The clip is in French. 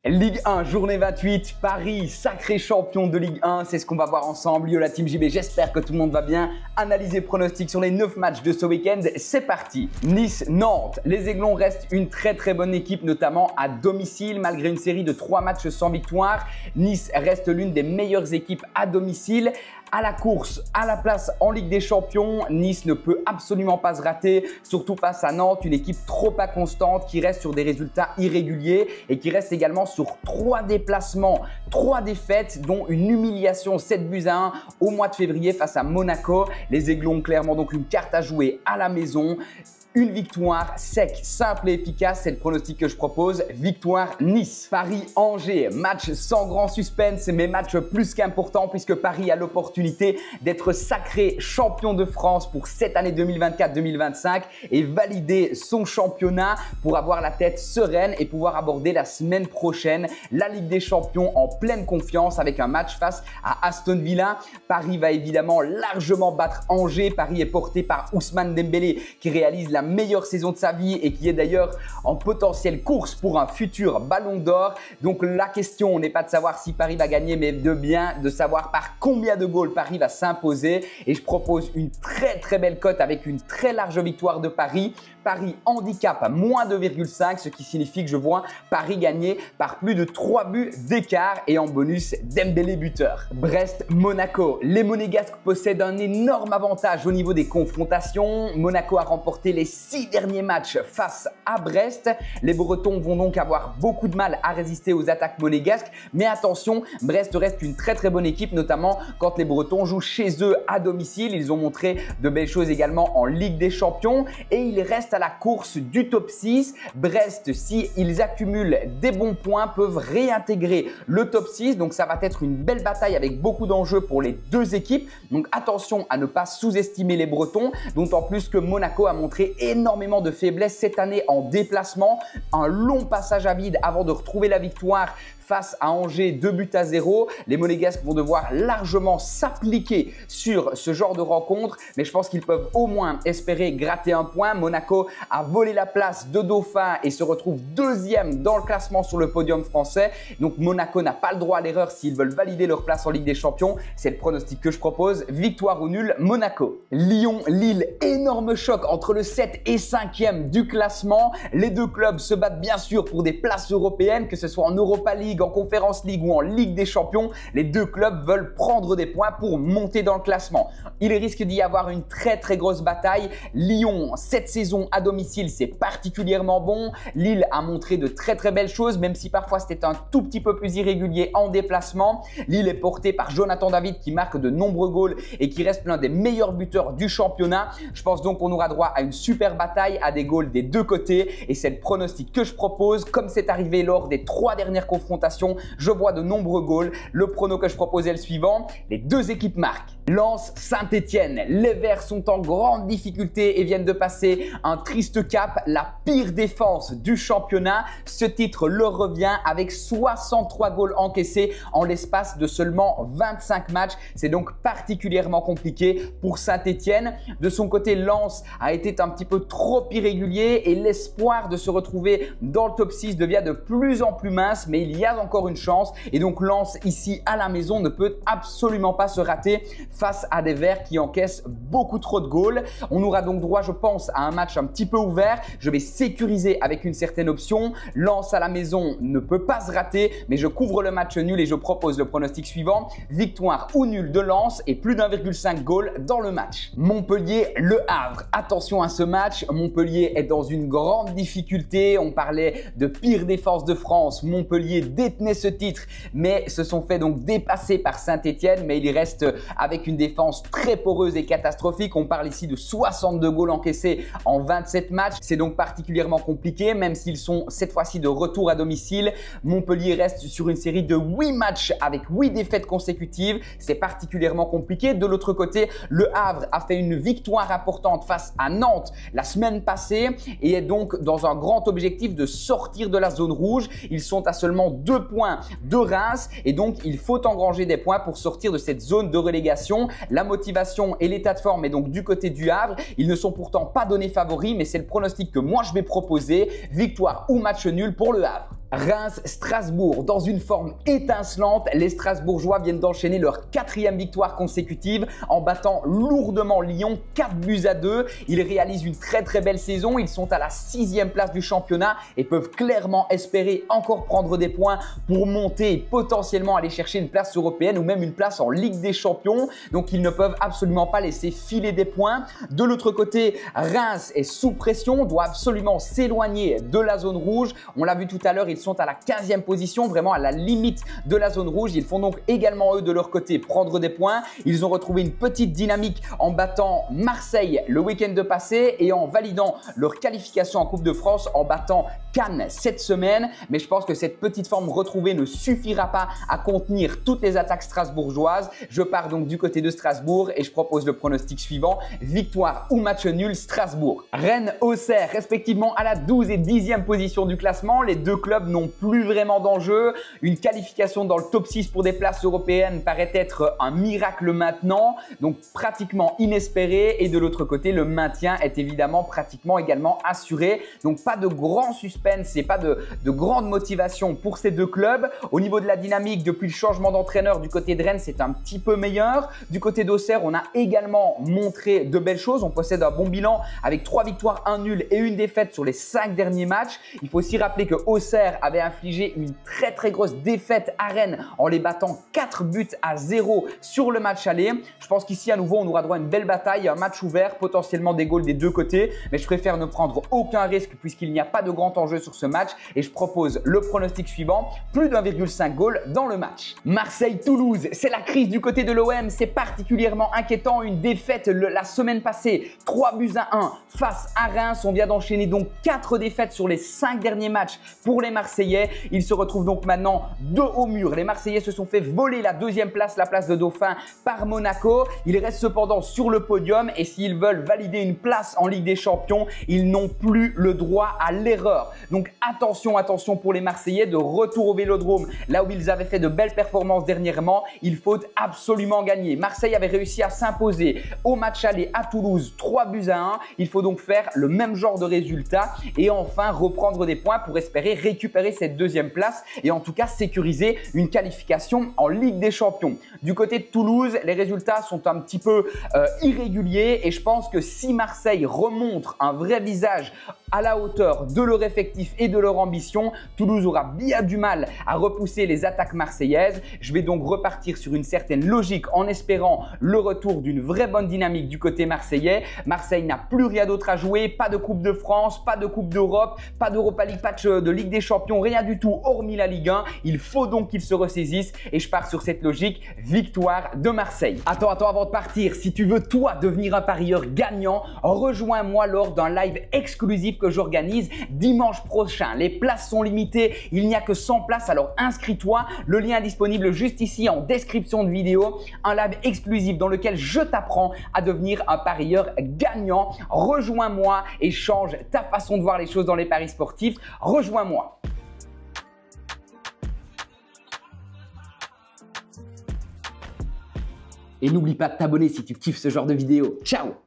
Ligue 1, journée 28, Paris, sacré champion de Ligue 1, c'est ce qu'on va voir ensemble. Yo la team JB, j'espère que tout le monde va bien. Analyser pronostic sur les 9 matchs de ce week-end, c'est parti. Nice-Nantes, les Aiglons restent une très bonne équipe, notamment à domicile. Malgré une série de 3 matchs sans victoire, Nice reste l'une des meilleures équipes à domicile. À la course, à la place en Ligue des Champions, Nice ne peut absolument pas se rater, surtout face à Nantes, une équipe trop inconstante qui reste sur des résultats irréguliers et qui reste également sur 3 déplacements, 3 défaites, dont une humiliation 7-1 au mois de février face à Monaco. Les Aiglons ont clairement donc une carte à jouer à la maison. Une victoire sec, simple et efficace, c'est le pronostic que je propose. Victoire Nice. Paris-Angers, match sans grand suspense, mais match plus qu'important puisque Paris a l'opportunité d'être sacré champion de France pour cette année 2024-2025 et valider son championnat pour avoir la tête sereine et pouvoir aborder la semaine prochaine la Ligue des Champions en pleine confiance avec un match face à Aston Villa. Paris va évidemment largement battre Angers. Paris est porté par Ousmane Dembélé qui réalise la meilleure saison de sa vie et qui est d'ailleurs en potentielle course pour un futur ballon d'or. Donc la question n'est pas de savoir si Paris va gagner, mais de savoir par combien de goals Paris va s'imposer. Et je propose une très belle cote avec une très large victoire de Paris. Paris handicap à moins 2,5, ce qui signifie que je vois Paris gagner par plus de 3 buts d'écart et en bonus Dembélé buteur. Brest-Monaco, les Monégasques possèdent un énorme avantage au niveau des confrontations. Monaco a remporté les 6 derniers matchs face à Brest. Les Bretons vont donc avoir beaucoup de mal à résister aux attaques monégasques. Mais attention, Brest reste une très bonne équipe, notamment quand les Bretons jouent chez eux à domicile. Ils ont montré de belles choses également en Ligue des Champions et ils restent à la course du top 6. Brest, si ils accumulent des bons points, peuvent réintégrer le top 6. Donc ça va être une belle bataille avec beaucoup d'enjeux pour les deux équipes. Donc attention à ne pas sous-estimer les Bretons, d'autant plus que Monaco a montré énormément de faiblesse cette année en déplacement. Un long passage à vide avant de retrouver la victoire face à Angers, 2-0. Les Monégasques vont devoir largement s'appliquer sur ce genre de rencontre, mais je pense qu'ils peuvent au moins espérer gratter un point. Monaco a volé la place de Dauphin et se retrouve deuxième dans le classement sur le podium français. Donc Monaco n'a pas le droit à l'erreur s'ils veulent valider leur place en Ligue des Champions. C'est le pronostic que je propose. Victoire ou nul, Monaco. Lyon-Lille, énorme choc entre le 7 et 5e du classement. Les deux clubs se battent bien sûr pour des places européennes, que ce soit en Europa League, en Conference League ou en Ligue des Champions. Les deux clubs veulent prendre des points pour monter dans le classement. Il risque d'y avoir une très grosse bataille. Lyon, cette saison à domicile, c'est particulièrement bon. Lille a montré de très belles choses, même si parfois c'était un tout petit peu plus irrégulier en déplacement. Lille est porté par Jonathan David qui marque de nombreux goals et qui reste l'un des meilleurs buteurs du championnat. Je pense donc qu'on aura droit à une super bataille, à des goals des deux côtés et c'est le pronostic que je propose. Comme c'est arrivé lors des 3 dernières confrontations, je vois de nombreux goals. Le prono que je propose est le suivant. Les deux équipes marquent. Lens Saint-Étienne. Les Verts sont en grande difficulté et viennent de passer un triste cap. La pire défense du championnat. Ce titre leur revient avec 63 goals encaissés en l'espace de seulement 25 matchs. C'est donc particulièrement compliqué pour Saint-Étienne. De son côté, Lens a été un petit peu trop irrégulier et l'espoir de se retrouver dans le top 6 devient de plus en plus mince, mais il y a encore une chance et donc Lens ici à la maison ne peut absolument pas se rater face à des Verts qui encaissent beaucoup trop de goals. On aura donc droit, je pense, à un match un petit peu ouvert. Je vais sécuriser avec une certaine option. Lens à la maison ne peut pas se rater, mais je couvre le match nul et je propose le pronostic suivant. Victoire ou nul de Lens et plus d'1,5 goal dans le match. Montpellier-Le Havre. Attention à ce match. Montpellier est dans une grande difficulté. On parlait de pire défense de France. Montpellier détenait ce titre, mais se sont fait donc dépasser par Saint-Étienne, mais il reste avec une défense très poreuse et catastrophique. On parle ici de 62 goals encaissés en 27 matchs. C'est donc particulièrement compliqué, même s'ils sont cette fois-ci de retour à domicile. Montpellier reste sur une série de 8 matchs avec 8 défaites consécutives. C'est particulièrement compliqué. De l'autre côté, Le Havre a fait une victoire importante face à Nantes la semaine passée et est donc dans un grand objectif de sortir de la zone rouge. Ils sont à seulement 2 points de Reims et donc il faut engranger des points pour sortir de cette zone de relégation. La motivation et l'état de forme est donc du côté du Havre. Ils ne sont pourtant pas donnés favoris, mais c'est le pronostic que moi je vais proposer. Victoire ou match nul pour le Havre. Reims, Strasbourg, dans une forme étincelante, les Strasbourgeois viennent d'enchaîner leur 4e victoire consécutive en battant lourdement Lyon 4-2. Ils réalisent une très belle saison, ils sont à la 6e place du championnat et peuvent clairement espérer encore prendre des points pour monter et potentiellement aller chercher une place européenne ou même une place en Ligue des Champions. Donc ils ne peuvent absolument pas laisser filer des points. De l'autre côté, Reims est sous pression, doit absolument s'éloigner de la zone rouge. On l'a vu tout à l'heure, ils sont à la 15e position, vraiment à la limite de la zone rouge. Ils font donc également eux de leur côté prendre des points. Ils ont retrouvé une petite dynamique en battant Marseille le week-end passé et en validant leur qualification en Coupe de France en battant Cannes cette semaine. Mais je pense que cette petite forme retrouvée ne suffira pas à contenir toutes les attaques strasbourgeoises. Je pars donc du côté de Strasbourg et je propose le pronostic suivant: victoire ou match nul Strasbourg. Rennes, Auxerre, respectivement à la 12e et 10e position du classement. Les deux clubs n'ont plus vraiment d'enjeu. Une qualification dans le top 6 pour des places européennes paraît être un miracle maintenant, donc pratiquement inespéré. Et de l'autre côté, le maintien est évidemment pratiquement également assuré. Donc pas de grand suspense et pas de grande motivation pour ces deux clubs. Au niveau de la dynamique, depuis le changement d'entraîneur du côté de Rennes, c'est un petit peu meilleur. Du côté d'Auxerre, on a également montré de belles choses. On possède un bon bilan avec 3 victoires, 1 nul et 1 défaite sur les 5 derniers matchs. Il faut aussi rappeler que Auxerre avait infligé une très grosse défaite à Rennes en les battant 4-0 sur le match aller. Je pense qu'ici à nouveau on aura droit à une belle bataille, un match ouvert, potentiellement des goals des deux côtés, mais je préfère ne prendre aucun risque puisqu'il n'y a pas de grand enjeu sur ce match et je propose le pronostic suivant: plus d'1,5 goal dans le match. Marseille-Toulouse, c'est la crise du côté de l'OM, c'est particulièrement inquiétant. Une défaite la semaine passée, 3-1 face à Reims. On vient d'enchaîner donc 4 défaites sur les 5 derniers matchs pour les Marseillais. Ils se retrouvent donc maintenant dos au mur. Les Marseillais se sont fait voler la 2e place, la place de Dauphin, par Monaco. Ils restent cependant sur le podium et s'ils veulent valider une place en Ligue des Champions, ils n'ont plus le droit à l'erreur. Donc attention pour les Marseillais, de retour au Vélodrome, là où ils avaient fait de belles performances dernièrement. Il faut absolument gagner. Marseille avait réussi à s'imposer au match aller à Toulouse 3-1. Il faut donc faire le même genre de résultat et enfin reprendre des points pour espérer récupérer cette 2e place et en tout cas sécuriser une qualification en Ligue des Champions. Du côté de Toulouse, les résultats sont un petit peu irréguliers et je pense que si Marseille remontre un vrai visage à la hauteur de leur effectif et de leur ambition, Toulouse aura bien du mal à repousser les attaques marseillaises. Je vais donc repartir sur une certaine logique en espérant le retour d'une vraie bonne dynamique du côté marseillais. Marseille n'a plus rien d'autre à jouer, pas de Coupe de France, pas de Coupe d'Europe, pas d'Europa League, pas de Ligue des Champions, rien du tout hormis la Ligue 1. Il faut donc qu'ils se ressaisissent et je pars sur cette logique: victoire de Marseille. Attends, avant de partir, si tu veux toi devenir un parieur gagnant, rejoins-moi lors d'un live exclusif que j'organise dimanche prochain. Les places sont limitées, il n'y a que 100 places, alors inscris-toi. Le lien est disponible juste ici en description de vidéo. Un live exclusif dans lequel je t'apprends à devenir un parieur gagnant. Rejoins-moi et change ta façon de voir les choses dans les paris sportifs. Rejoins-moi. Et n'oublie pas de t'abonner si tu kiffes ce genre de vidéo. Ciao!